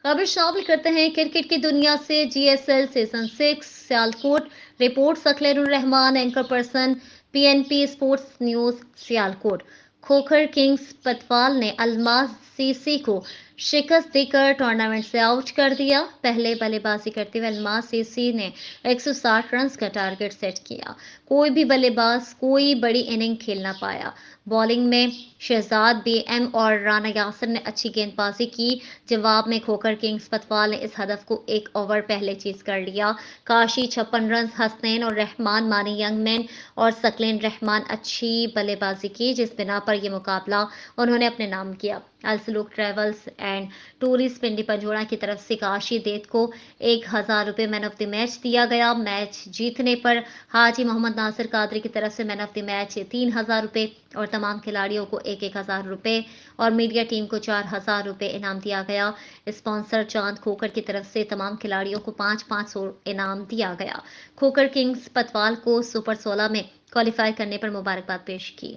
खबर शामिल करते हैं क्रिकेट की दुनिया से। जीएसएल सीजन 6 सियालकोट रिपोर्ट सकलेरुर Rahman, anchor person, PNP sports news Sialkot. Khokhar kings पतवाल ने अलमास सीसी को शिकस्त देकर टूर्नामेंट से आउट कर दिया। पहले बल्लेबाजी करते हुए अलमास सीसी ने 160 रन का टारगेट सेट किया। कोई भी बल्लेबाज कोई बड़ी इनिंग खेल ना पाया। बॉलिंग में शहजाद बेएम और राना यासिर ने अच्छी गेंदबाजी की। जवाब में खोखर किंग्स पतवाल ने इस हदफ को एक ओवर पहले चीज कर लिया। काशी 56 रन, हसनैन और रहमान मानी यंगमैन और सकलेन रहमान अच्छी बल्लेबाजी की, जिस बिना पर यह मुकाबला उन्होंने अपने नाम किया। अलसलूक ट्रेवल्स एंड टूरिस्ट पिंडी पंजोड़ा की तरफ से काशी देत को 1000 रुपये मैन ऑफ द मैच दिया गया। मैच जीतने पर हाजी मोहम्मद नासिर कादरी की तरफ से मैन ऑफ द मैच 3000 रुपये और तमाम खिलाड़ियों को 1000 रुपये और मीडिया टीम को 4000 रुपये इनाम दिया गया। स्पॉन्सर चांद खोकर की तरफ से तमाम खिलाड़ियों को 500 इनाम दिया गया। खोकर किंग्स पतवाल को सुपर 16 में क्वालिफाई करने पर मुबारकबाद पेश की।